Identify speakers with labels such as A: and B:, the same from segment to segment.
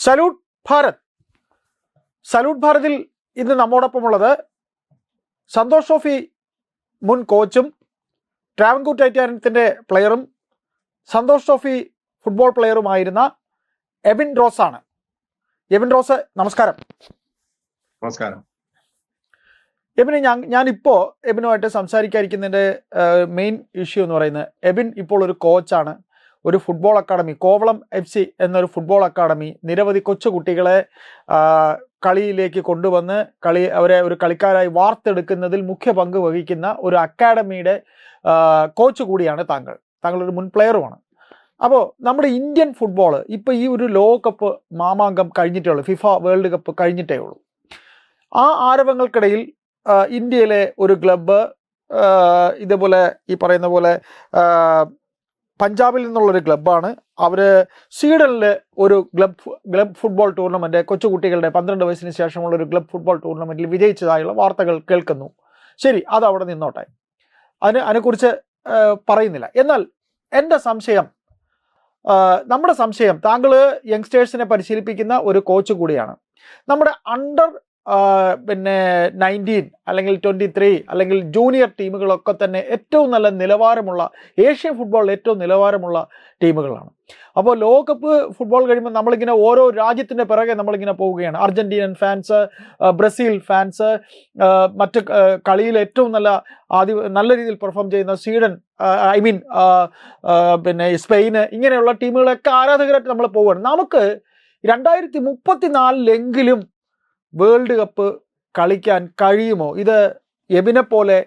A: Salute Bharat. Salute ഭാരതിൽ ഇന്ന് നമ്മോടൊപ്പമുള്ളത് Santosh trophy മുൻ കോച്ചും ട്രാവൻകൂർ ടൈറ്റാനിയത്തിൻ്റെ പ്ലെയറും സന്തോഷ് ട്രോഫി ഫുട്ബോൾ പ്ലെയറുമായിരുന്ന എബിൻ റോസ് ആണ്. എബിൻ റോസ്, നമസ്കാരം.
B: നമസ്കാരം.
A: എബിന് ഞാനിപ്പോൾ എബിനുമായിട്ട് സംസാരിക്കാതിരിക്കുന്നതിൻ്റെ മെയിൻ ഇഷ്യൂ എന്ന് പറയുന്നത്, എബിൻ ഇപ്പോൾ ഒരു കോച്ചാണ്. ഒരു ഫുട്ബോൾ അക്കാഡമി, കോവളം FC എന്നൊരു ഫുട്ബോൾ അക്കാഡമി, നിരവധി കൊച്ചുകുട്ടികളെ കളിയിലേക്ക് കൊണ്ടുവന്ന് അവരെ ഒരു കളിക്കാരായി വാർത്തെടുക്കുന്നതിൽ മുഖ്യ പങ്ക് വഹിക്കുന്ന ഒരു അക്കാഡമിയുടെ കോച്ച് കൂടിയാണ് താങ്കൾ. താങ്കളൊരു മുൻ പ്ലെയറുമാണ്. അപ്പോൾ നമ്മുടെ ഇന്ത്യൻ ഫുട്ബോൾ ഇപ്പോൾ ഈ ഒരു ലോകകപ്പ് മാമാങ്കം കഴിഞ്ഞിട്ടേ ഉള്ളൂ, ഫിഫ വേൾഡ് കപ്പ് കഴിഞ്ഞിട്ടേ ഉള്ളൂ. ആ ആരവങ്ങൾക്കിടയിൽ ഇന്ത്യയിലെ ഒരു ക്ലബ്ബ് ഇതേപോലെ ഈ പറയുന്ന പോലെ പഞ്ചാബിൽ നിന്നുള്ളൊരു ക്ലബ്ബാണ്. അവർ സ്വീഡനിൽ ഒരു ക്ലബ് ഫുട്ബോൾ ടൂർണമെൻറ്റ്, കൊച്ചുകുട്ടികളുടെ 12 വയസ്സിന് ശേഷമുള്ള ഒരു ക്ലബ് ഫുട്ബോൾ ടൂർണമെൻറ്റിൽ വിജയിച്ചതായുള്ള വാർത്തകൾ കേൾക്കുന്നു. ശരി, അത് അവിടെ നിന്നോട്ടെ, അതിനെക്കുറിച്ച് പറയുന്നില്ല. എന്നാൽ എൻ്റെ സംശയം, നമ്മുടെ സംശയം, താങ്കൾ യങ്സ്റ്റേഴ്സിനെ പരിശീലിപ്പിക്കുന്ന ഒരു കോച്ച് കൂടിയാണ്. നമ്മുടെ അണ്ടർ 19 അല്ലെങ്കിൽ 23 അല്ലെങ്കിൽ ജൂനിയർ ടീമുകളൊക്കെ തന്നെ ഏറ്റവും നല്ല നിലവാരമുള്ള, ഏഷ്യൻ ഫുട്ബോളിൽ ഏറ്റവും നിലവാരമുള്ള ടീമുകളാണ്. അപ്പോൾ ലോകകപ്പ് ഫുട്ബോൾ കഴിയുമ്പോൾ നമ്മളിങ്ങനെ ഓരോ രാജ്യത്തിൻ്റെ പിറകെ നമ്മളിങ്ങനെ പോവുകയാണ്. അർജൻറ്റീനൻ ഫാൻസ്, ബ്രസീൽ ഫാൻസ്, മറ്റ് കളിയിൽ ഏറ്റവും നല്ല രീതിയിൽ പെർഫോം ചെയ്യുന്ന സ്വീഡൻ, സ്പെയിന്, ഇങ്ങനെയുള്ള ടീമുകളൊക്കെ ആരാധകരായിട്ട് നമ്മൾ പോവുകയാണ്. നമുക്ക് 2034 വേൾഡ് കപ്പ് കളിക്കാൻ കഴിയുമോ? ഇത് എബിനെപ്പോലെ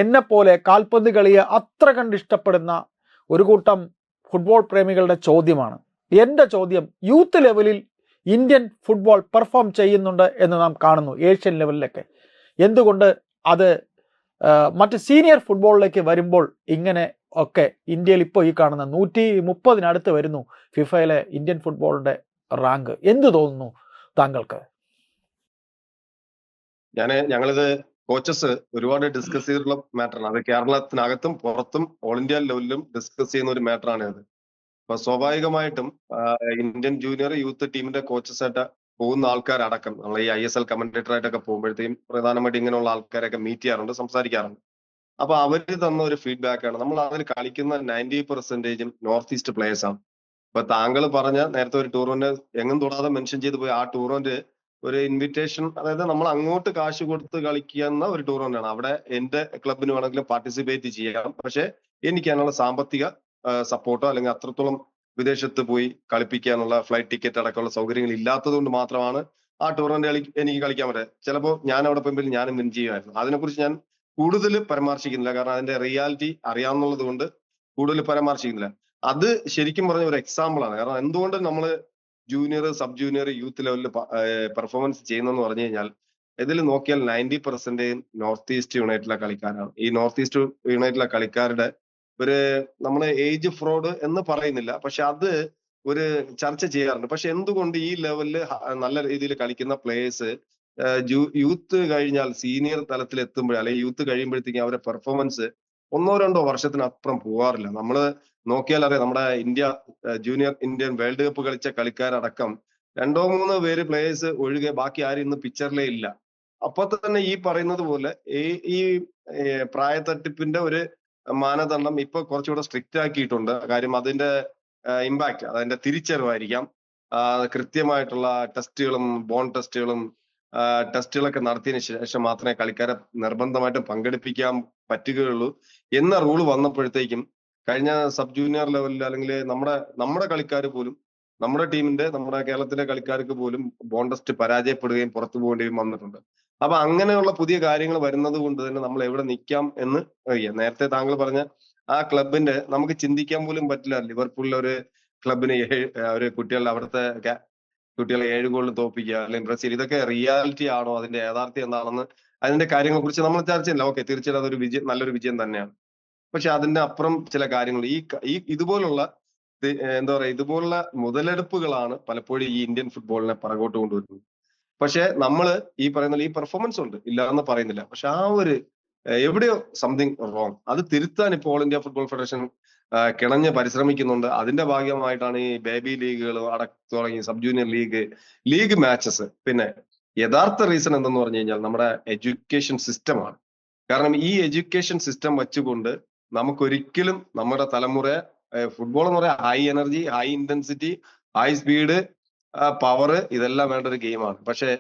A: എന്നെപ്പോലെ കാൽപന്ത് കളിയെ അത്ര കണ്ട് ഇഷ്ടപ്പെടുന്ന ഒരു കൂട്ടം ഫുട്ബോൾ പ്രേമികളുടെ ചോദ്യമാണ്. എൻ്റെ ചോദ്യം, യൂത്ത് ലെവലിൽ ഇന്ത്യൻ ഫുട്ബോൾ പെർഫോം ചെയ്യുന്നുണ്ട് എന്ന് നാം കാണുന്നു, ഏഷ്യൻ ലെവലിലൊക്കെ. എന്തുകൊണ്ട് അത് മറ്റ് സീനിയർ ഫുട്ബോളിലേക്ക് വരുമ്പോൾ ഇങ്ങനെ ഒക്കെ ഇന്ത്യയിൽ ഇപ്പോൾ ഈ കാണുന്ന 130 വരുന്നു ഫിഫയിലെ ഇന്ത്യൻ ഫുട്ബോളിൻ്റെ റാങ്ക്? എന്ത് തോന്നുന്നു താങ്കൾക്ക്?
B: ഞങ്ങളിത് കോച്ചസ് ഒരുപാട് ഡിസ്കസ് ചെയ്തിട്ടുള്ള മാറ്ററാണ്. അത് കേരളത്തിനകത്തും പുറത്തും ഓൾ ഇന്ത്യ ലെവലിലും ഡിസ്കസ് ചെയ്യുന്ന ഒരു മാറ്ററാണ് ഇത്. അപ്പൊ സ്വാഭാവികമായിട്ടും ഇന്ത്യൻ ജൂനിയർ യൂത്ത് ടീമിന്റെ കോച്ചസ് ആയിട്ട് പോകുന്ന ആൾക്കാരടക്കം നമ്മൾ ഈ ISL കമന്റേറ്റർ ആയിട്ടൊക്കെ പോകുമ്പോഴത്തേക്കും പ്രധാനമായിട്ട് ഇങ്ങനെയുള്ള ആൾക്കാരൊക്കെ മീറ്റ് ചെയ്യാറുണ്ട്, സംസാരിക്കാറുണ്ട്. അപ്പൊ അവര് തന്ന ഒരു ഫീഡ്ബാക്ക് ആണ്, നമ്മൾ അതിൽ കളിക്കുന്ന 90% നോർത്ത് ഈസ്റ്റ് പ്ലേയേഴ്സ് ആണ്. ഇപ്പൊ താങ്കൾ പറഞ്ഞ നേരത്തെ ഒരു ടൂർണമെന്റ് എങ്ങും തൊടാതെ മെൻഷൻ ചെയ്തു പോയി. ആ ടൂർണമെന്റ് ഒരു ഇൻവിറ്റേഷൻ, അതായത് നമ്മൾ അങ്ങോട്ട് കാശ് കൊടുത്ത് കളിക്കുന്ന ഒരു ടൂർണമെന്റ് ആണ്. അവിടെ എന്റെ ക്ലബിന് വേണമെങ്കിലും പാർട്ടിസിപ്പേറ്റ് ചെയ്യാം, പക്ഷെ എനിക്ക് അതിനുള്ള സാമ്പത്തിക സപ്പോർട്ടോ അല്ലെങ്കിൽ അത്രത്തോളം വിദേശത്ത് പോയി കളിപ്പിക്കാനുള്ള ഫ്ലൈറ്റ് ടിക്കറ്റ് അടക്കമുള്ള സൗകര്യങ്ങൾ ഇല്ലാത്തത് കൊണ്ട് മാത്രമാണ് ആ ടൂർണമെന്റ് എനിക്ക് കളിക്കാൻ പറ്റുക. ചിലപ്പോൾ ഞാൻ അവിടെ പോകുമ്പോൾ ഞാനും വിൻ ചെയ്യുമായിരുന്നു. അതിനെക്കുറിച്ച് ഞാൻ കൂടുതൽ പരാമർശിക്കുന്നില്ല, കാരണം അതിന്റെ റിയാലിറ്റി അറിയാവുന്നത് കൊണ്ട് കൂടുതൽ പരാമർശിക്കുന്നില്ല. അത് ശരിക്കും പറഞ്ഞ ഒരു എക്സാമ്പിൾ ആണ്. കാരണം എന്തുകൊണ്ട് നമ്മൾ ജൂനിയർ, സബ് ജൂനിയർ, യൂത്ത് ലെവലിൽ പെർഫോമൻസ് ചെയ്യുന്നെന്ന് പറഞ്ഞു കഴിഞ്ഞാൽ, ഇതിൽ നോക്കിയാൽ 90% നോർത്ത് ഈസ്റ്റ് യുണൈറ്റഡിലെ കളിക്കാരാണ്. ഈ നോർത്ത് ഈസ്റ്റ് യുണൈറ്റഡിലെ കളിക്കാരുടെ ഒരു നമ്മൾ ഏജ് ഫ്രോഡ് എന്ന് പറയുന്നില്ല, പക്ഷെ അത് ഒരു ചർച്ച ചെയ്യാറുണ്ട്. പക്ഷെ എന്തുകൊണ്ട് ഈ ലെവലിൽ നല്ല രീതിയിൽ കളിക്കുന്ന പ്ലേയേഴ്സ് യൂത്ത് കഴിഞ്ഞാൽ സീനിയർ തലത്തിൽ എത്തുമ്പോൾ, അല്ലെങ്കിൽ യൂത്ത് കഴിയുമ്പോഴത്തേക്കും അവരുടെ പെർഫോമൻസ് 1-2 വർഷത്തിനപ്പുറം പോകാറില്ല? നമ്മള് നോക്കിയാൽ അറിയാം, നമ്മുടെ ജൂനിയർ ഇന്ത്യൻ വേൾഡ് കപ്പ് കളിച്ച കളിക്കാരടക്കം 2-3 പേര് പ്ലേയേഴ്സ് ഒഴികെ ബാക്കി ആരും ഇന്ന് പിക്ചറിലേ ഇല്ല. അപ്പൊ തന്നെ ഈ പറയുന്നത് പോലെ ഈ പ്രായത്തട്ടിപ്പിന്റെ ഒരു മാനദണ്ഡം ഇപ്പൊ കുറച്ചുകൂടെ സ്ട്രിക്റ്റ് ആക്കിയിട്ടുണ്ട്. കാര്യം അതിന്റെ ഇമ്പാക്ട്, അതിന്റെ തിരിച്ചറിവായിരിക്കാം. കൃത്യമായിട്ടുള്ള ടെസ്റ്റുകളും ബോൺ ടെസ്റ്റുകളൊക്കെ നടത്തിയതിനു ശേഷം മാത്രമേ കളിക്കാരെ നിർബന്ധമായിട്ടും പങ്കെടുപ്പിക്കാൻ പറ്റുകയുള്ളൂ എന്ന റൂള് വന്നപ്പോഴത്തേക്കും കഴിഞ്ഞ സബ് ജൂനിയർ ലെവലിൽ അല്ലെങ്കിൽ നമ്മുടെ കളിക്കാർ പോലും, നമ്മുടെ കേരളത്തിലെ കളിക്കാർക്ക് പോലും ബോൺ ടെസ്റ്റ് പരാജയപ്പെടുകയും പുറത്തു പോകേണ്ടിയും വന്നിട്ടുണ്ട്. അപ്പൊ അങ്ങനെയുള്ള പുതിയ കാര്യങ്ങൾ വരുന്നത് കൊണ്ട് തന്നെ നമ്മൾ എവിടെ നിൽക്കാം എന്ന് അറിയാം. നേരത്തെ താങ്കൾ പറഞ്ഞ ആ ക്ലബിന്റെ നമുക്ക് ചിന്തിക്കാൻ പോലും പറ്റില്ല. ലിവർപൂളിലെ ഒരു ക്ലബിന് ഒരു അവിടുത്തെ കുട്ടികളെ 7 ഗോളിൽ തോൽപ്പിക്കുക, അല്ലെങ്കിൽ ബ്രസീൽ, ഇതൊക്കെ റിയാലിറ്റി ആണോ, അതിന്റെ യാഥാർത്ഥ്യം എന്താണെന്ന് അതിന്റെ കാര്യങ്ങളെ കുറിച്ച് നമ്മൾ ചർച്ച ചെയ്യില്ല. ഓക്കെ, തീർച്ചയായിട്ടും അതൊരു നല്ലൊരു വിജയം തന്നെയാണ്. പക്ഷെ അതിന്റെ അപ്പുറം ചില കാര്യങ്ങൾ, ഇതുപോലുള്ള ഇതുപോലുള്ള മുതലെടുപ്പുകളാണ് പലപ്പോഴും ഈ ഇന്ത്യൻ ഫുട്ബോളിനെ പുറകോട്ട് കൊണ്ടുവരുന്നത്. പക്ഷെ നമ്മൾ ഈ പറയുന്ന ഈ പെർഫോമൻസ് ഉണ്ട്, ഇല്ല എന്ന് പറയുന്നില്ല. പക്ഷെ ആ ഒരു എവിടെയോ സംതിങ് റോങ്. അത് തിരുത്താൻ ഇപ്പോൾ ഓൾ ഇന്ത്യ ഫുട്ബോൾ ഫെഡറേഷൻ കിണഞ്ഞ് പരിശ്രമിക്കുന്നുണ്ട്. അതിന്റെ ഭാഗമായിട്ടാണ് ഈ ബേബി ലീഗുകൾ തുടങ്ങി സബ് ജൂനിയർ ലീഗ് മാച്ചസ്. പിന്നെ യഥാർത്ഥ റീസൺ എന്തെന്ന് പറഞ്ഞു കഴിഞ്ഞാൽ നമ്മുടെ എഡ്യൂക്കേഷൻ സിസ്റ്റമാണ്. കാരണം ഈ എഡ്യൂക്കേഷൻ സിസ്റ്റം വെച്ചുകൊണ്ട് നമുക്കൊരിക്കലും നമ്മുടെ തലമുറ ഫുട്ബോൾ എന്ന് പറയാൻ high energy, high intensity, high speed, power, ഇതെല്ലാം വേണ്ട ഒരു ഗെയിമാണ്. പക്ഷെ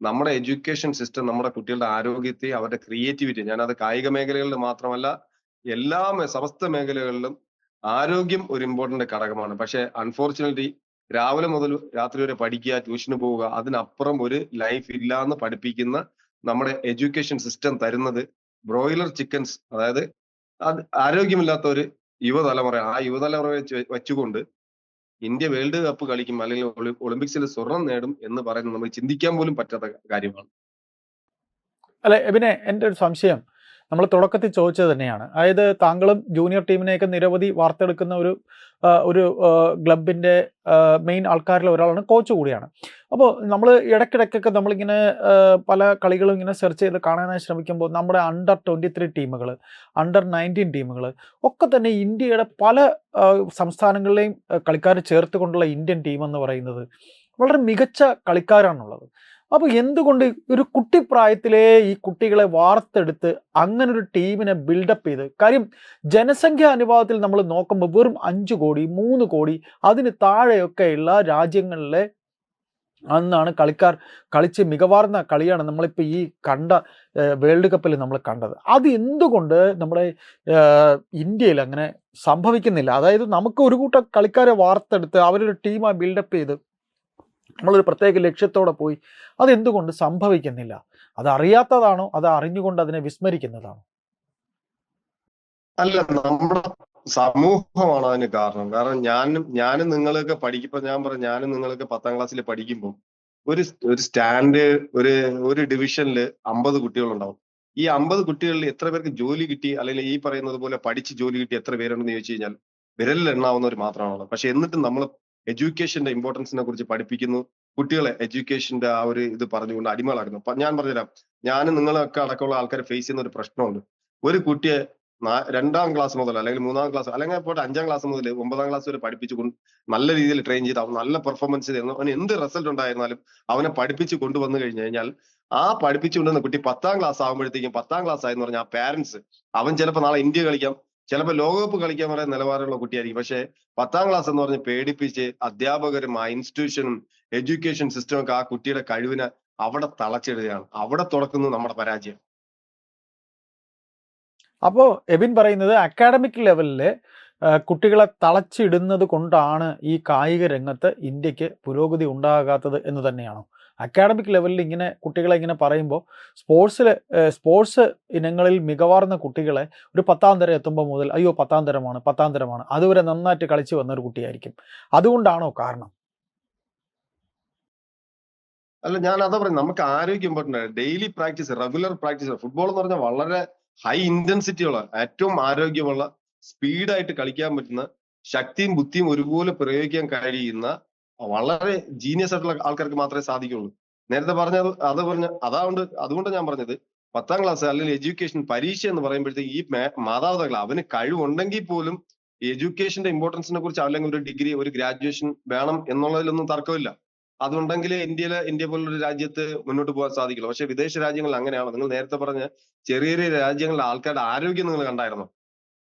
B: നമ്മുടെ എഡ്യൂക്കേഷൻ സിസ്റ്റം നമ്മുടെ കുട്ടികളുടെ ആരോഗ്യത്തെ, അവരുടെ ക്രിയേറ്റിവിറ്റി, ഞാനത് കായിക മേഖലകളിൽ മാത്രമല്ല എല്ലാ സമസ്ത മേഖലകളിലും ആരോഗ്യം ഒരു ഇമ്പോർട്ടന്റ് ഘടകമാണ്. പക്ഷെ അൺഫോർച്ചുനേറ്റ്ലി രാവിലെ മുതൽ രാത്രി വരെ പഠിക്കുക, ട്യൂഷന് പോവുക, അതിനപ്പുറം ഒരു ലൈഫ് ഇല്ല എന്ന് പഠിപ്പിക്കുന്ന നമ്മുടെ എഡ്യൂക്കേഷൻ സിസ്റ്റം തരുന്നത് ബ്രോയിലർ ചിക്കൻസ്, അതായത് അത് ആരോഗ്യമില്ലാത്ത ഒരു യുവതലമുറ. ആ യുവതലമുറ വെച്ചുകൊണ്ട് ഇന്ത്യ വേൾഡ് കപ്പ് കളിക്കും അല്ലെങ്കിൽ ഒളിമ്പിക്സിൽ സ്വർണം നേടും എന്ന് പറയുന്നത് നമ്മൾ ചിന്തിക്കാൻ പോലും പറ്റാത്ത കാര്യമാണ്.
A: അല്ലെ എബിനെ, എൻ്റെ ഒരു സംശയം നമ്മൾ തുടക്കത്തിൽ ചോദിച്ചത് തന്നെയാണ്. അതായത് താങ്കളും ജൂനിയർ ടീമിനെയൊക്കെ നിരവധി വാർത്തെടുക്കുന്ന ഒരു ക്ലബിൻ്റെ മെയിൻ ആൾക്കാരിൽ ഒരാളാണ്, കോച്ച് കൂടിയാണ്. അപ്പോൾ നമ്മൾ ഇടയ്ക്കിടയ്ക്കൊക്കെ നമ്മളിങ്ങനെ പല കളികളും ഇങ്ങനെ സെർച്ച് ചെയ്ത് കാണാനായി ശ്രമിക്കുമ്പോൾ നമ്മുടെ അണ്ടർ 23 ടീമുകൾ, അണ്ടർ 19 ടീമുകൾ ഒക്കെ തന്നെ ഇന്ത്യയുടെ പല സംസ്ഥാനങ്ങളിലെയും കളിക്കാർ ചേർത്തുകൊണ്ടുള്ള ഇന്ത്യൻ ടീം എന്ന് പറയുന്നത് വളരെ മികച്ച കളിക്കാരാണുള്ളത്. അപ്പോൾ എന്തുകൊണ്ട് ഒരു കുട്ടിപ്രായത്തിലേ ഈ കുട്ടികളെ വാർത്തെടുത്ത് അങ്ങനെ ഒരു ടീമിനെ ബിൽഡപ്പ് ചെയ്ത്, കാര്യം ജനസംഖ്യാ അനുപാതത്തിൽ നമ്മൾ നോക്കുമ്പോൾ വെറും 5 കോടി 3 കോടി അതിന് താഴെയൊക്കെയുള്ള രാജ്യങ്ങളിലെ അന്നാണ് കളിക്കാർ കളിച്ച് മികവാർന്ന കളിയാണ് നമ്മളിപ്പോൾ ഈ കണ്ട വേൾഡ് കപ്പിൽ നമ്മൾ കണ്ടത്. അത് എന്തുകൊണ്ട് നമ്മുടെ ഇന്ത്യയിൽ അങ്ങനെ സംഭവിക്കുന്നില്ല? അതായത് നമുക്ക് ഒരു കൂട്ടം കളിക്കാരെ വാർത്തെടുത്ത് അവരൊരു ടീമായി ബിൽഡപ്പ് ചെയ്ത് നമ്മളൊരു പ്രത്യേക ലക്ഷ്യത്തോടെ പോയി, അതെന്തുകൊണ്ട് സംഭവിക്കുന്നില്ല? അത് അറിയാത്തതാണോ, അത് അറിഞ്ഞുകൊണ്ട് അതിനെ വിസ്മരിക്കുന്നതാണോ?
B: അല്ല, നമ്മുടെ സമൂഹമാണ് അതിന് കാരണം. കാരണം ഞാനും നിങ്ങളൊക്കെ പഠിക്കുമ്പോ ഞാനും നിങ്ങളൊക്കെ 10ാം ക്ലാസ്സിൽ പഠിക്കുമ്പോൾ ഒരു സ്റ്റാൻഡ് ഒരു ഡിവിഷനിൽ 50 കുട്ടികളുണ്ടാവും. ഈ 50 കുട്ടികളിൽ എത്ര പേർക്ക് ജോലി കിട്ടി, അല്ലെങ്കിൽ ഈ പറയുന്നത് പോലെ പഠിച്ച് ജോലി കിട്ടി എത്ര പേരുണ്ടെന്ന് ചോദിച്ചു കഴിഞ്ഞാൽ വിരലിൽ എണ്ണാവുന്നവർ മാത്രമാണുള്ളത്. പക്ഷെ എന്നിട്ടും നമ്മൾ എഡ്യൂക്കേഷന്റെ ഇമ്പോർട്ടൻസിനെ കുറിച്ച് പഠിപ്പിക്കുന്നു, കുട്ടികളെ എഡ്യൂക്കേഷന്റെ ആ ഒരു ഇത് പറഞ്ഞുകൊണ്ട് അടിമകളാക്കുന്നു. ഞാൻ പറഞ്ഞുതരാം, ഞാനും നിങ്ങളൊക്കെ അടക്കമുള്ള ആൾക്കാർ ഫേസ് ചെയ്യുന്ന ഒരു പ്രശ്നമുണ്ട്. ഒരു കുട്ടിയെ 2ാം ക്ലാസ് മുതൽ അല്ലെങ്കിൽ 3ാം ക്ലാസ് അല്ലെങ്കിൽ പോട്ടെ 5ാം ക്ലാസ് മുതൽ 9ാം ക്ലാസ് വരെ പഠിപ്പിച്ചു നല്ല രീതിയിൽ ട്രെയിൻ ചെയ്ത് അവൻ നല്ല പെർഫോമൻസ് ചെയ്യുന്നു, അവന് എന്ത് റിസൾട്ട് ഉണ്ടായിരുന്നാലും അവനെ പഠിപ്പിച്ച് കൊണ്ടുവന്നു കഴിഞ്ഞു കഴിഞ്ഞാൽ ആ പഠിപ്പിച്ചുകൊണ്ടുവന്ന കുട്ടി 10ാം ക്ലാസ് ആകുമ്പോഴത്തേക്കും 10ാം ക്ലാസ് ആയെന്ന് പറഞ്ഞാൽ ആ പാരന്റ്സ്, അവൻ ചിലപ്പോൾ നാളെ ഇന്ത്യ കളിക്കാം, ചിലപ്പോൾ ലോകകപ്പ് കളിക്കാൻ വരെ നിലവാരമുള്ള കുട്ടിയായിരിക്കും. പക്ഷെ 10ാം ക്ലാസ് എന്ന് പറഞ്ഞ് പേടിപ്പിച്ച് അധ്യാപകരും ആ ഇൻസ്റ്റിറ്റ്യൂഷനും എഡ്യൂക്കേഷൻ സിസ്റ്റം ഒക്കെ ആ കുട്ടിയുടെ കഴിവിനെ അവിടെ തളച്ചിടുകയാണ്. അവിടെ തുടക്കുന്നു നമ്മുടെ പരാജയം.
A: അപ്പോൾ എബിൻ പറയുന്നത് അക്കാഡമിക് ലെവലിൽ കുട്ടികളെ തളച്ചിടുന്നത് കൊണ്ടാണ് ഈ കായിക രംഗത്ത് ഇന്ത്യക്ക് പുരോഗതി ഉണ്ടാകാത്തത് എന്ന് തന്നെയാണോ? അക്കാഡമിക് ലെവലിൽ ഇങ്ങനെ കുട്ടികളെ ഇങ്ങനെ പറയുമ്പോൾ സ്പോർട്സ് ഇനങ്ങളിൽ മികവാർന്ന കുട്ടികളെ ഒരു 10ാം തരം എത്തുമ്പോൾ മുതൽ അയ്യോ 10ാം തരമാണ് അതുവരെ നന്നായിട്ട് കളിച്ച് വന്നൊരു കുട്ടിയായിരിക്കും. അതുകൊണ്ടാണോ കാരണം?
B: അല്ല, ഞാൻ അതാ പറയുന്നത്, നമുക്ക് ആരോഗ്യം ഇമ്പോർട്ടൻ്റ് ആണ്. Daily practice, regular practice. Football എന്ന് പറഞ്ഞാൽ വളരെ ഹൈ ഇന്റൻസിറ്റി ഉള്ള, ഏറ്റവും ആരോഗ്യമുള്ള, സ്പീഡായിട്ട് കളിക്കാൻ പറ്റുന്ന, ശക്തിയും ബുദ്ധിയും ഒരുപോലെ പ്രയോഗിക്കാൻ കഴിയുന്ന വളരെ ജീനിയസ് ആയിട്ടുള്ള ആൾക്കാർക്ക് മാത്രമേ സാധിക്കുള്ളൂ. നേരത്തെ അതുകൊണ്ട് ഞാൻ പറഞ്ഞത് 10ാം ക്ലാസ് അല്ലെങ്കിൽ എഡ്യൂക്കേഷൻ പരീക്ഷ എന്ന് പറയുമ്പോഴത്തേക്ക് ഈ മാതാപിതാക്കൾ അവന് കഴിവുണ്ടെങ്കിൽ പോലും എഡ്യൂക്കേഷന്റെ ഇമ്പോർട്ടൻസിനെ കുറിച്ച് അല്ലെങ്കിൽ ഒരു ഡിഗ്രി, ഒരു ഗ്രാജുവേഷൻ വേണം എന്നുള്ളതിലൊന്നും തർക്കമില്ല. അതുണ്ടെങ്കിൽ ഇന്ത്യ പോലുള്ള രാജ്യത്ത് മുന്നോട്ട് പോകാൻ സാധിക്കുള്ളൂ. പക്ഷെ വിദേശ രാജ്യങ്ങളിൽ അങ്ങനെയാണ്. നിങ്ങൾ നേരത്തെ പറഞ്ഞ ചെറിയ ചെറിയ രാജ്യങ്ങളിലെ ആൾക്കാരുടെ ആരോഗ്യം നിങ്ങൾ കണ്ടായിരുന്നോ?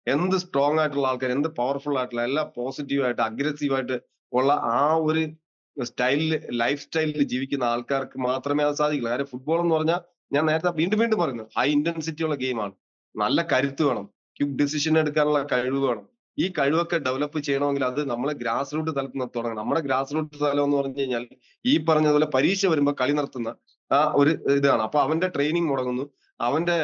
B: എന്ത് സ്ട്രോങ് ആയിട്ടുള്ള ആൾക്കാർ, എന്ത് പവർഫുൾ ആയിട്ടുള്ള, എല്ലാം പോസിറ്റീവായിട്ട് അഗ്രസീവായിട്ട് ഉള്ള ആ ഒരു ലൈഫ് സ്റ്റൈലിൽ ജീവിക്കുന്ന ആൾക്കാർക്ക് മാത്രമേ അത് സാധിക്കുള്ളൂ. കാര്യം ഫുട്ബോൾ എന്ന് പറഞ്ഞാൽ ഞാൻ നേരത്തെ വീണ്ടും പറയുന്നു, ഹൈ ഇന്റൻസിറ്റി ഉള്ള ഗെയിമാണ്. നല്ല കരുത്ത് വേണം, ക്വിക്ക് ഡിസിഷൻ എടുക്കാനുള്ള കഴിവ് വേണം. ഈ കഴിവൊക്കെ ഡെവലപ്പ് ചെയ്യണമെങ്കിൽ അത് നമ്മളെ ഗ്രാസ് റൂട്ട് തലത്തിൽ നിന്ന് തുടങ്ങണം. നമ്മുടെ ഗ്രാസ് റൂട്ട് തലം എന്ന് പറഞ്ഞു കഴിഞ്ഞാൽ ഈ പറഞ്ഞതുപോലെ പരീക്ഷ വരുമ്പോൾ കളി നിർത്തുന്ന ആ ഒരു ഇതാണ്. അപ്പൊ അവന്റെ ട്രെയിനിങ് മുടങ്ങുന്നു, അവന്റെ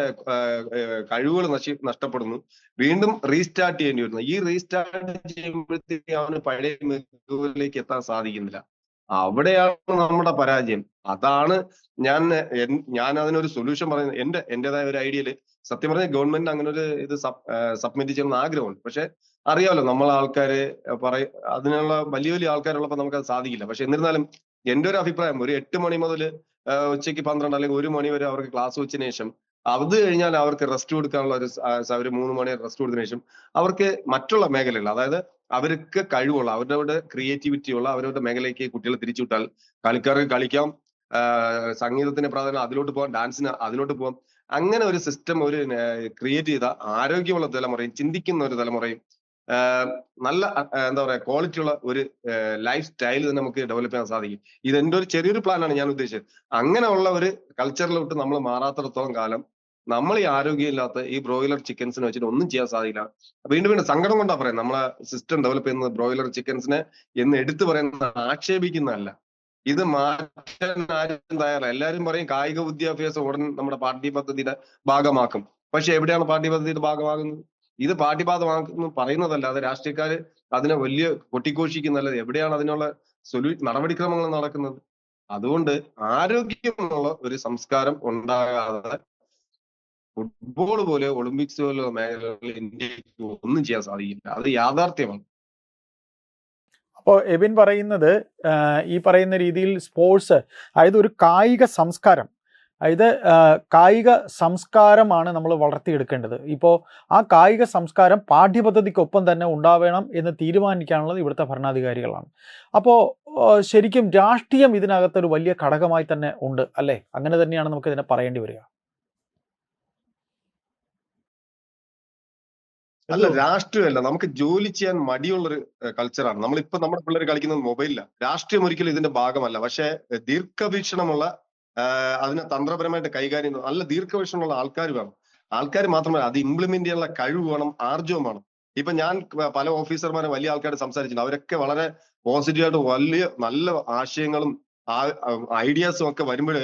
B: കഴിവുകൾ നഷ്ടപ്പെടുന്നു, വീണ്ടും റീസ്റ്റാർട്ട് ചെയ്യേണ്ടി വരുന്നു. ഈ റീസ്റ്റാർട്ട് ചെയ്യുമ്പോഴത്തേക്ക് അവന് പഴയ മികവിലേക്ക് എത്താൻ സാധിക്കുന്നില്ല. അവിടെയാണ് നമ്മുടെ പരാജയം. അതാണ് ഞാൻ അതിനൊരു സൊല്യൂഷൻ പറയുന്നത്. എന്റേതായ ഒരു ഐഡിയയില് സത്യം പറഞ്ഞ ഗവൺമെന്റ് അങ്ങനെ ഒരു ഇത് സബ്മിറ്റ് ചെയ്യണമെന്ന് ആഗ്രഹമുണ്ട്. പക്ഷെ അറിയാമല്ലോ, നമ്മളെ ആൾക്കാര് അതിനുള്ള വലിയ വലിയ ആൾക്കാരുള്ളപ്പോൾ നമുക്ക് അത് സാധിക്കില്ല. പക്ഷെ എന്നിരുന്നാലും എന്റെ ഒരു അഭിപ്രായം, ഒരു 8 മണി മുതൽ ഉച്ചയ്ക്ക് 12 അല്ലെങ്കിൽ 1 മണി വരെ അവർക്ക് ക്ലാസ് വെച്ചതിന് ശേഷം അത് കഴിഞ്ഞാൽ അവർക്ക് റെസ്റ്റ് കൊടുക്കാനുള്ള ഒരു 3 മണി റെസ്റ്റ് കൊടുത്തതിനു ശേഷം അവർക്ക് മറ്റുള്ള മേഖലകൾ, അതായത് അവർക്ക് കഴിവുള്ള, അവരുടെ ക്രിയേറ്റിവിറ്റി ഉള്ള അവരുടെ മേഖലയ്ക്ക് കുട്ടികളെ തിരിച്ചുവിട്ടാൽ കളിക്കാർക്ക് കളിക്കാം, സംഗീതത്തിന് പ്രാധാന്യം അതിലോട്ട് പോകാം, ഡാൻസിന് അതിലോട്ട് പോകാം. അങ്ങനെ ഒരു സിസ്റ്റം ക്രിയേറ്റ് ചെയ്ത ആരോഗ്യമുള്ള തലമുറയും ചിന്തിക്കുന്ന ഒരു തലമുറയും നല്ല എന്താ പറയാ ക്വാളിറ്റി ഉള്ള ഒരു ലൈഫ് സ്റ്റൈൽ തന്നെ നമുക്ക് ഡെവലപ്പ് ചെയ്യാൻ സാധിക്കും. ഇത് എന്റെ ഒരു ചെറിയൊരു പ്ലാനാണ് ഞാൻ ഉദ്ദേശിച്ചത്. അങ്ങനെയുള്ള ഒരു കൾച്ചറിലോട്ട് നമ്മൾ മാറാത്തിടത്തോളം കാലം നമ്മൾ ഈ ആരോഗ്യമില്ലാത്ത ഈ ബ്രോയിലർ ചിക്കൻസിനെ വെച്ചിട്ട് ഒന്നും ചെയ്യാൻ സാധിക്കില്ല. വീണ്ടും വീണ്ടും സങ്കടം കൊണ്ടാ പറയാം, നമ്മളെ സിസ്റ്റം ഡെവലപ്പ് ചെയ്യുന്നത് ബ്രോയിലർ ചിക്കൻസിനെ എന്ന് എടുത്തു പറയുന്ന, ആക്ഷേപിക്കുന്നതല്ല. ഇത് മാറ്റാൻ ആരും തയ്യാറല്ല. എല്ലാവരും പറയും കായിക വിദ്യാഭ്യാസം ഉടൻ നമ്മുടെ പാഠ്യപദ്ധതിയുടെ ഭാഗമാക്കും. പക്ഷെ എവിടെയാണ് പാഠ്യപദ്ധതിയുടെ ഭാഗമാകുന്നത്? ഇത് പാഠ്യഭാഗമാക്കുന്നു പറയുന്നതല്ല, അത് രാഷ്ട്രീയക്കാര് അതിനെ വലിയ കൊട്ടിഘോഷിക്കുന്നതല്ല. എവിടെയാണ് അതിനുള്ള നടപടിക്രമങ്ങൾ നടക്കുന്നത്? അതുകൊണ്ട് ആരോഗ്യമുള്ള ഒരു സംസ്കാരം ഉണ്ടാകാതെ ഫുട്ബോൾ പോലെ ഒളിമ്പിക്സ് പോലുള്ള മേഖലകളിൽ ഇന്ത്യക്ക് ഒന്നും ചെയ്യാൻ സാധിക്കില്ല. അത് യാഥാർത്ഥ്യമാണ്.
A: അപ്പോൾ എബിൻ പറയുന്നത് ഈ പറയുന്ന രീതിയിൽ സ്പോർട്സ്, അതായത് ഒരു കായിക സംസ്കാരം, അതായത് കായിക സംസ്കാരമാണ് നമ്മൾ വളർത്തിയെടുക്കേണ്ടത്. ഇപ്പോൾ ആ കായിക സംസ്കാരം പാഠ്യപദ്ധതിക്കൊപ്പം തന്നെ ഉണ്ടാവണം എന്ന് തീരുമാനിക്കാനുള്ളത് ഇവിടുത്തെ ഭരണാധികാരികളാണ്. അപ്പോൾ ശരിക്കും രാഷ്ട്രീയം ഇതിനകത്തൊരു വലിയ ഘടകമായി തന്നെ ഉണ്ട് അല്ലേ? അങ്ങനെ തന്നെയാണ് നമുക്ക് ഇതിനെ പറയേണ്ടി വരിക.
B: അല്ല, രാഷ്ട്രീയമല്ല, നമുക്ക് ജോലി ചെയ്യാൻ മടിയുള്ളൊരു കൾച്ചറാണ്. നമ്മളിപ്പോ നമ്മുടെ പിള്ളേർ കളിക്കുന്നത് മൊബൈലില്ല. രാഷ്ട്രീയം ഒരിക്കലും ഇതിന്റെ ഭാഗമല്ല. പക്ഷെ ദീർഘവീക്ഷണമുള്ള, അതിനെ തന്ത്രപരമായിട്ട് കൈകാര്യം നല്ല ദീർഘവീക്ഷണമുള്ള ആൾക്കാർ വേണം. ആൾക്കാർ മാത്രമല്ല, അത് ഇംപ്ലിമെന്റ് ചെയ്യാനുള്ള കഴിവ് വേണം, ആർജവം വേണം. ഇപ്പൊ ഞാൻ പല ഓഫീസർമാരെ വലിയ ആൾക്കാരോട് സംസാരിച്ചിട്ടുണ്ട്. അവരൊക്കെ വളരെ പോസിറ്റീവായിട്ട് വലിയ നല്ല ആശയങ്ങളും ഐഡിയാസും ഒക്കെ വരുമ്പോൾ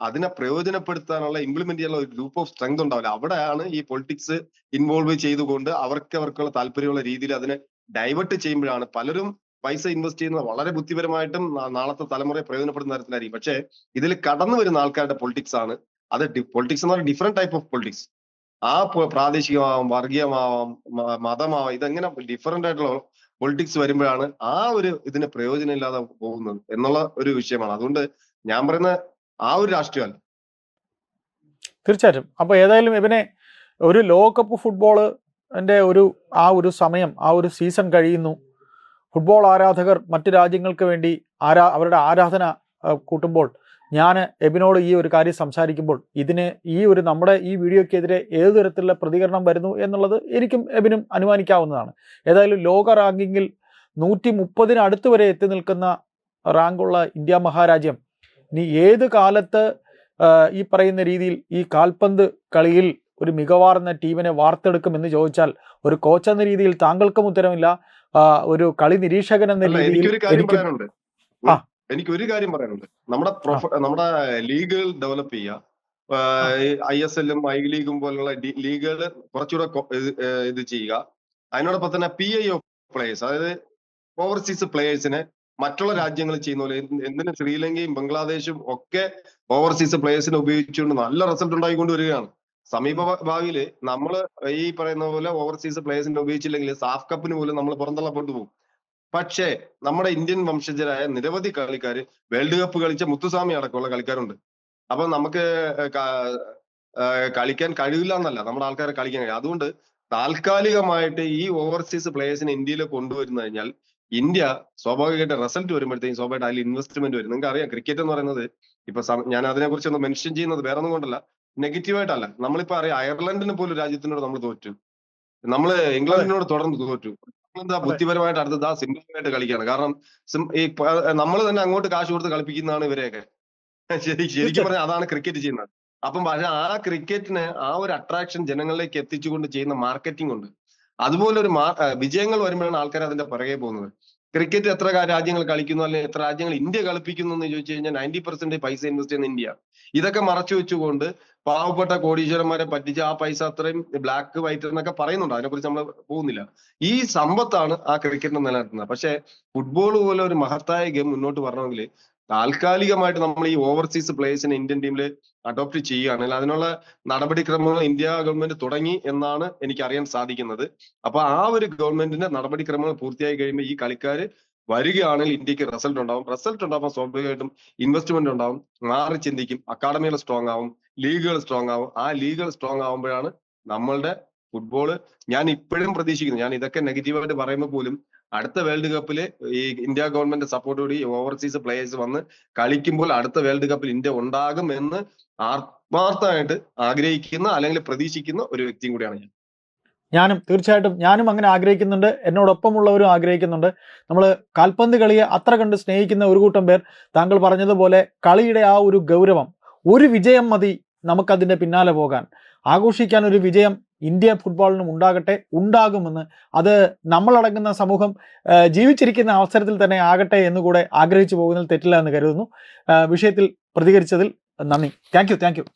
B: അതിനെ പ്രയോജനപ്പെടുത്താനുള്ള, ഇംപ്ലിമെന്റ് ചെയ്യാനുള്ള ഒരു ഗ്രൂപ്പ് ഓഫ് സ്ട്രെങ്ത് ഉണ്ടാവില്ല. അവിടെയാണ് ഈ പൊളിറ്റിക്സ് ഇൻവോൾവ് ചെയ്തുകൊണ്ട് അവർക്കുള്ള താല്പര്യമുള്ള രീതിയിൽ അതിനെ ഡൈവേർട്ട് ചെയ്യുമ്പോഴാണ് പലരും പൈസ ഇൻവെസ്റ്റ് ചെയ്യുന്നത് വളരെ ബുദ്ധിപരമായിട്ടും നാളത്തെ തലമുറയെ പ്രയോജനപ്പെടുന്ന തരത്തിലായിരിക്കും. പക്ഷെ ഇതിൽ കടന്നു വരുന്ന ആൾക്കാരുടെ പൊളിറ്റിക്സ് ആണ് അത്. പൊളിറ്റിക്സ് എന്ന് പറഞ്ഞാൽ ഡിഫറെന്റ് ടൈപ്പ് ഓഫ് പൊളിറ്റിക്സ്. ആ പ്രാദേശികമാവാം, വർഗീയമാവാം, മതമാവാം, ഇതെങ്ങനെ ഡിഫറെന്റ് ആയിട്ടുള്ള പൊളിറ്റിക്സ് വരുമ്പോഴാണ് ആ ഒരു ഇതിന് പ്രയോജനം ഇല്ലാതെ പോകുന്നത് എന്നുള്ള ഒരു വിഷയമാണ്. അതുകൊണ്ട് ഞാൻ പറയുന്ന ആ ഒരു രാഷ്ട്രീയമല്ല.
A: തീർച്ചയായിട്ടും. അപ്പോൾ ഏതായാലും ഇവനെ ഒരു ലോകകപ്പ് ഫുട്ബോളിന്റെ ആ ഒരു സമയം, ആ ഒരു സീസൺ കഴിയുന്നു. ഫുട്ബോൾ ആരാധകർ മറ്റു രാജ്യങ്ങൾക്ക് വേണ്ടി അവരുടെ ആരാധന കൂട്ടുമ്പോൾ ഞാൻ എബിനോട് ഈ ഒരു കാര്യം സംസാരിക്കുമ്പോൾ ഇതിന് നമ്മുടെ ഈ വീഡിയോക്കെതിരെ ഏതു തരത്തിലുള്ള പ്രതികരണം വരുന്നു എന്നുള്ളത് എനിക്കും എബിനും അനുമാനിക്കാവുന്നതാണ്. ഏതായാലും ലോക റാങ്കിങ്ങിൽ 130 അടുത്ത് വരെ എത്തി നിൽക്കുന്ന റാങ്കുള്ള ഇന്ത്യ മഹാരാജ്യം ഇനി ഏത് കാലത്ത് ഈ പറയുന്ന രീതിയിൽ ഈ കാൽപന്ത് കളിയിൽ ഒരു മികവാർന്ന ടീമിനെ വാർത്തെടുക്കുമെന്ന് ചോദിച്ചാൽ ഒരു കോച്ച് എന്ന രീതിയിൽ താങ്കൾക്കും ഉത്തരമില്ല, ഒരു കളി നിരീക്ഷകൻ എന്ന രീതിയിൽ
B: എനിക്കൊരു കാര്യം പറയാനുണ്ട്. നമ്മുടെ ലീഗുകൾ ഡെവലപ്പ് ചെയ്യുക, ISL-ഉം ഐ ലീഗും പോലുള്ള ലീഗുകൾ കുറച്ചുകൂടെ ഇത് ചെയ്യുക. അതിനോടൊപ്പം തന്നെ PIO പ്ലേയേഴ്സ്, അതായത് ഓവർസീസ് പ്ലേയേഴ്സിനെ മറ്റുള്ള രാജ്യങ്ങൾ ചെയ്യുന്ന പോലെ, എന്തിനും ശ്രീലങ്കയും ബംഗ്ലാദേശും ഒക്കെ ഓവർസീസ് പ്ലേയേഴ്സിനെ ഉപയോഗിച്ചുകൊണ്ട് നല്ല റിസൾട്ട് ഉണ്ടായിക്കൊണ്ട് വരികയാണ്. സമീപ ഭാവിയില് നമ്മൾ ഈ പറയുന്ന പോലെ ഓവർസീസ് പ്ലേയേഴ്സിനെ ഉപയോഗിച്ചില്ലെങ്കിൽ സാഫ് കപ്പിന് പോലും നമ്മൾ പുറന്തള്ളപ്പെട്ടു പോകും. പക്ഷേ നമ്മുടെ ഇന്ത്യൻ വംശജരായ നിരവധി കളിക്കാര് വേൾഡ് കപ്പ് കളിച്ച മുത്തുസ്വാമി അടക്കമുള്ള കളിക്കാരുണ്ട്. അപ്പൊ നമുക്ക് കളിക്കാൻ കഴിയില്ല എന്നല്ല, നമ്മുടെ ആൾക്കാരെ കളിക്കാൻ കഴിയും. അതുകൊണ്ട് താൽക്കാലികമായിട്ട് ഈ ഓവർസീസ് പ്ലേയേഴ്സിനെ ഇന്ത്യയിൽ കൊണ്ടുവരുന്നു കഴിഞ്ഞാൽ ഇന്ത്യ സ്വാഭാവികമായിട്ട് റിസൾട്ട് വരുമ്പോഴത്തേക്കും സ്വാഭാവികമായിട്ട് അതിൽ ഇൻവെസ്റ്റ്മെന്റ് വരും. നിങ്ങൾക്ക് അറിയാം, ക്രിക്കറ്റ് എന്ന് പറയുന്നത് ഇപ്പൊ ഞാൻ അതിനെ കുറിച്ച് ഒന്ന് മെൻഷൻ ചെയ്യുന്നത് വേറെ ഒന്നും കൊണ്ടല്ല, നെഗറ്റീവായിട്ടല്ല. നമ്മളിപ്പോ അറിയാം, അയർലൻഡിനെ പോലും രാജ്യത്തിനോട് നമ്മൾ തോറ്റു, നമ്മള് ഇംഗ്ലണ്ടിനോട് തുടർന്ന് തോറ്റു. എന്താ ബുദ്ധിപരമായിട്ട് അടുത്തത് സിമ്പിളായിട്ട് കളിക്കുകയാണ്. കാരണം ഈ നമ്മൾ തന്നെ അങ്ങോട്ട് കാശ് കൊടുത്ത് കളിപ്പിക്കുന്നതാണ് ഇവരെയൊക്കെ. ശരിക്കും പറഞ്ഞാൽ അതാണ് ക്രിക്കറ്റ് ചെയ്യുന്നത്. അപ്പം പക്ഷെ ആ ക്രിക്കറ്റിന് ആ ഒരു അട്രാക്ഷൻ ജനങ്ങളിലേക്ക് എത്തിച്ചുകൊണ്ട് ചെയ്യുന്ന മാർക്കറ്റിംഗ് ഉണ്ട്. അതുപോലെ ഒരു വിജയങ്ങൾ വരുമ്പോഴാണ് ആൾക്കാർ അതിന്റെ പുറകെ പോകുന്നത്. ക്രിക്കറ്റ് എത്ര രാജ്യങ്ങൾ കളിക്കുന്നു, അല്ലെങ്കിൽ എത്ര രാജ്യങ്ങൾ ഇന്ത്യ കളിപ്പിക്കുന്നു എന്ന് ചോദിച്ചു കഴിഞ്ഞാൽ 90% പൈസ ഇൻവെസ്റ്റ് ചെയ്യുന്ന ഇന്ത്യ. ഇതൊക്കെ മറച്ചു വെച്ചുകൊണ്ട് പാവപ്പെട്ട കോടീശ്വരന്മാരെ പറ്റിച്ച് ആ പൈസ അത്രയും ബ്ലാക്ക് വൈറ്റ് എന്നൊക്കെ പറയുന്നുണ്ട്. അതിനെക്കുറിച്ച് നമ്മൾ പോകുന്നില്ല. ഈ സമ്പത്താണ് ആ ക്രിക്കറ്റിനെ നിലനിർത്തുന്നത്. പക്ഷെ ഫുട്ബോൾ പോലെ ഒരു മഹത്തായ ഗെയിം മുന്നോട്ട് വരണമെങ്കിൽ താൽക്കാലികമായിട്ട് നമ്മൾ ഈ ഓവർസീസ് പ്ലേയേഴ്സിനെ ഇന്ത്യൻ ടീമിൽ അഡോപ്റ്റ് ചെയ്യുകയാണെങ്കിൽ അതിനുള്ള നടപടിക്രമങ്ങൾ ഇന്ത്യ ഗവൺമെന്റ് തുടങ്ങി എന്നാണ് എനിക്ക് അറിയാൻ സാധിക്കുന്നത്. അപ്പൊ ആ ഒരു ഗവൺമെന്റിന്റെ നടപടിക്രമങ്ങൾ പൂർത്തിയായി കഴിയുമ്പോൾ ഈ കളിക്കാർ വരികയാണെങ്കിൽ ഇന്ത്യക്ക് റിസൾട്ട് ഉണ്ടാവും. റിസൾട്ട് ഉണ്ടാകുമ്പോൾ സ്വാഭാവികമായിട്ടും ഇൻവെസ്റ്റ്മെന്റ് ഉണ്ടാവും, മാറി ചിന്തിക്കും, അക്കാഡമികൾ സ്ട്രോങ് ആവും. ലീഗുകൾ സ്ട്രോങ് ആവും. ആ ലീഗുകൾ സ്ട്രോങ് ആവുമ്പോഴാണ് നമ്മളുടെ ഫുട്ബോള്, ഞാൻ ഇപ്പോഴും പ്രതീക്ഷിക്കുന്നു, ഞാൻ ഇതൊക്കെ നെഗറ്റീവായിട്ട് പറയുമ്പോൾ പോലും അടുത്ത വേൾഡ് കപ്പിൽ ഈ ഇന്ത്യ ഗവൺമെന്റ് സപ്പോർട്ടോടി ഓവർസീസ് പ്ലേയേഴ്സ് വന്ന് കളിക്കുമ്പോൾ അടുത്ത വേൾഡ് കപ്പിൽ ഇന്ത്യ ഉണ്ടാകും എന്ന് ആത്മാർത്ഥമായിട്ട് ആഗ്രഹിക്കുന്ന അല്ലെങ്കിൽ പ്രതീക്ഷിക്കുന്ന ഒരു വ്യക്തിയും കൂടിയാണ് ഞാൻ.
A: തീർച്ചയായിട്ടും ഞാനും അങ്ങനെ ആഗ്രഹിക്കുന്നുണ്ട്, എന്നോടൊപ്പമുള്ളവരും ആഗ്രഹിക്കുന്നുണ്ട്. നമ്മൾ കാൽപന്ത് കളിയെ അത്ര കണ്ട് സ്നേഹിക്കുന്ന ഒരു കൂട്ടം പേർ താങ്കൾ പറഞ്ഞതുപോലെ കളിയുടെ ആ ഒരു ഗൗരവം, ഒരു വിജയം മതി നമുക്കതിൻ്റെ പിന്നാലെ പോകാൻ, ആഘോഷിക്കാൻ ഒരു വിജയം ഇന്ത്യ ഫുട്ബോളിനും ഉണ്ടാകുമെന്ന്, അത് നമ്മളടങ്ങുന്ന സമൂഹം ജീവിച്ചിരിക്കുന്ന അവസരത്തിൽ തന്നെ ആകട്ടെ എന്നുകൂടെ ആഗ്രഹിച്ചു പോകുന്നതിൽ തെറ്റില്ല എന്ന് കരുതുന്നു. വിഷയത്തിൽ പ്രതികരിച്ചതിൽ നന്ദി. Thank you.